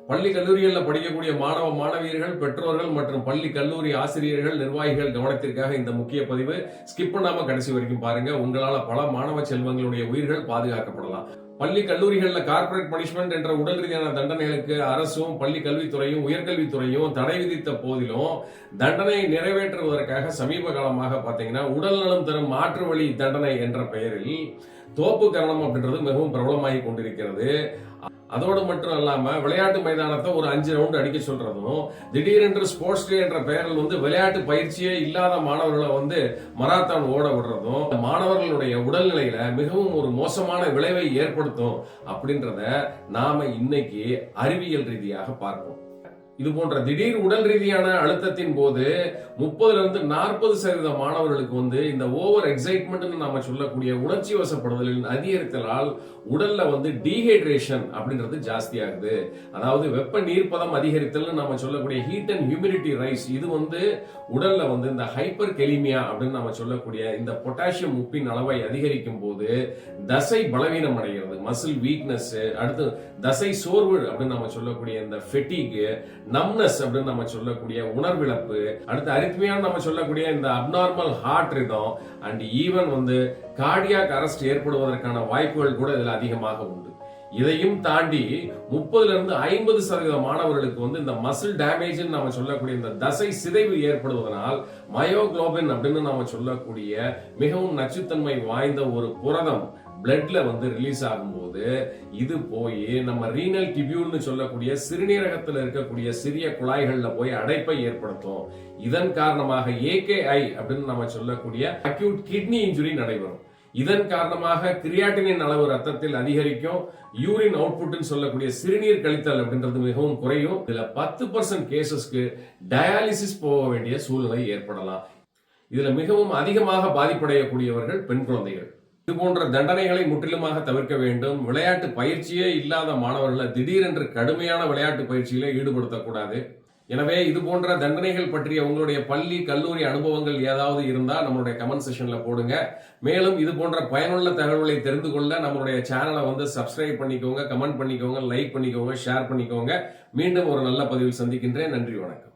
பள்ளி கல்லூரிகளில் படிக்கக்கூடிய மாணவ மாணவியர்கள், பெற்றோர்கள் மற்றும் பள்ளி கல்லூரி ஆசிரியர்கள், நிர்வாகிகள் கவனத்திற்காக இந்த முக்கிய பதிவு. ஸ்கிப் பண்ணாம கடைசி வரைக்கும் பாருங்க. உங்களால பல மாணவ செல்வங்களுடைய உயிர்கள் பாதுகாக்கப்படலாம். பள்ளி கல்லூரிகளில் கார்ப்பரேட் பனிஷ்மெண்ட் என்ற உடல் ரீதியான தண்டனைகளுக்கு அரசும் பள்ளி கல்வித்துறையும் உயர்கல்வித்துறையும் தடை விதித்த போதிலும் தண்டனை நிறைவேற்றுவதற்காக சமீப காலமாக பாத்தீங்கன்னா உடல் நலம் தரும் மாற்று வழி தண்டனை என்ற பெயரில் தோப்பு கரணம் அப்படின்றது மிகவும் பிரபலமாகி கொண்டிருக்கிறது. அதோடு மட்டும் இல்லாம விளையாட்டு மைதானத்தை ஒரு 5 ரவுண்ட் அடிக்க சொல்றதும், திடீரென்று ஸ்போர்ட்ஸ் டே என்ற பெயரில் விளையாட்டு பயிற்சியே இல்லாத மாணவர்களை மராத்தான் ஓட விடுறதும் மாணவர்களுடைய உடல்நிலையில மிகவும் ஒரு மோசமான விளைவை ஏற்படுத்தும் அப்படின்றத நாம இன்னைக்கு அறிவியல் ரீதியாக பார்ப்போம். இது போன்ற திடீர் உடல் ரீதியான அழுத்தத்தின் போது 30% மாணவர்களுக்கு இந்த ஓவர் எக்ஸைட்மெண்ட் நாம சொல்லக்கூடிய உணர்ச்சி வசப்படுதலின் அதிகரித்தலால் உடல்ல டீஹைட்ரேஷன் அப்படின்றது ஜாஸ்தி ஆகுது. அதாவது வெப்ப நீர்ப்பதம் அதிகரித்தல் நாம சொல்லக்கூடிய ஹீட் அண்ட் ஹியூமிடிட்டி ரைஸ். இது உடல்ல இந்த ஹைப்பர் கெலிமியா அப்படின்னு நாம சொல்லக்கூடிய இந்த பொட்டாசியம் உப்பின் அளவை அதிகரிக்கும் போது தசை பலவீனம் அடைகிறது, மசில் வீக்னஸ், அடுத்து தசை சோர்வு அப்படின்னு நாம சொல்லக்கூடிய இந்த ஃபெட்டிக், நம்னஸ் அப்படின்னு நம்ம சொல்லக்கூடிய உணர்விழப்பு, அடுத்து அரித்மியான்னு நம்ம சொல்லக்கூடிய இந்த abnormal heart rhythm and even cardiac arrest ஏற்படுவதற்கான வாய்ப்புகள் கூட இதுல அதிகமாக உண்டு. இதையும் தாண்டி 30-50% மாணவர்களுக்கு இந்த மசில் டேமேஜ் நாம சொல்லக்கூடிய இந்த தசை சிதைவு ஏற்படுவதனால் மயோகுளோபின் அப்படின்னு நாம சொல்லக்கூடிய மிகவும் நச்சுத்தன்மை வாய்ந்த ஒரு புரதம் பிளட்ல ரிலீஸ் ஆகும்போது இது போய் நம்ம ரீனல் டிபியூல்னு சொல்லக்கூடிய சிறுநீரகத்தில் இருக்கக்கூடிய சிறிய குழாய்கள்ல போய் அடைப்பை ஏற்படுத்தும். இதன் காரணமாக AKI அப்படின்னு நம்ம சொல்லக்கூடிய அக்யூட் கிட்னி இன்ஜுரி நடைபெறும். இதன் காரணமாக கிரியாட்டினின் அளவு ரத்தத்தில் அதிகரிக்கும். யூரின் அவுட்புட் சொல்லக்கூடிய சிறுநீர் கழித்தல் அப்படின்றது மிகவும் குறையும். இதுல 10% கேசஸ்க்கு டயாலிசிஸ் போக வேண்டிய சூழ்நிலை ஏற்படலாம். இதுல மிகவும் அதிகமாக பாதிப்படையக்கூடியவர்கள் பெண் குழந்தைகள். இது போன்ற தண்டனைகளை முற்றிலுமாக தவிர்க்க வேண்டும். விளையாட்டு பயிற்சியே இல்லாத மாணவர்களை திடீரென்று கடுமையான விளையாட்டு பயிற்சியில ஈடுபடுத்தக்கூடாது. எனவே இது போன்ற தண்டனைகள் பற்றிய உங்களுடைய பள்ளி கல்லூரி அனுபவங்கள் ஏதாவது இருந்தா நம்மளுடைய கமெண்ட் செக்ஷன்ல போடுங்க. மேலும் இது போன்ற பயனுள்ள தகவல்களை தெரிந்து கொள்ள நம்மளுடைய சேனலை சப்ஸ்கிரைப் பண்ணிக்கோங்க, கமெண்ட் பண்ணிக்கோங்க, லைக் பண்ணிக்கோங்க, ஷேர் பண்ணிக்கோங்க. மீண்டும் ஒரு நல்ல பதிவில் சந்திக்கின்றேன். நன்றி, வணக்கம்.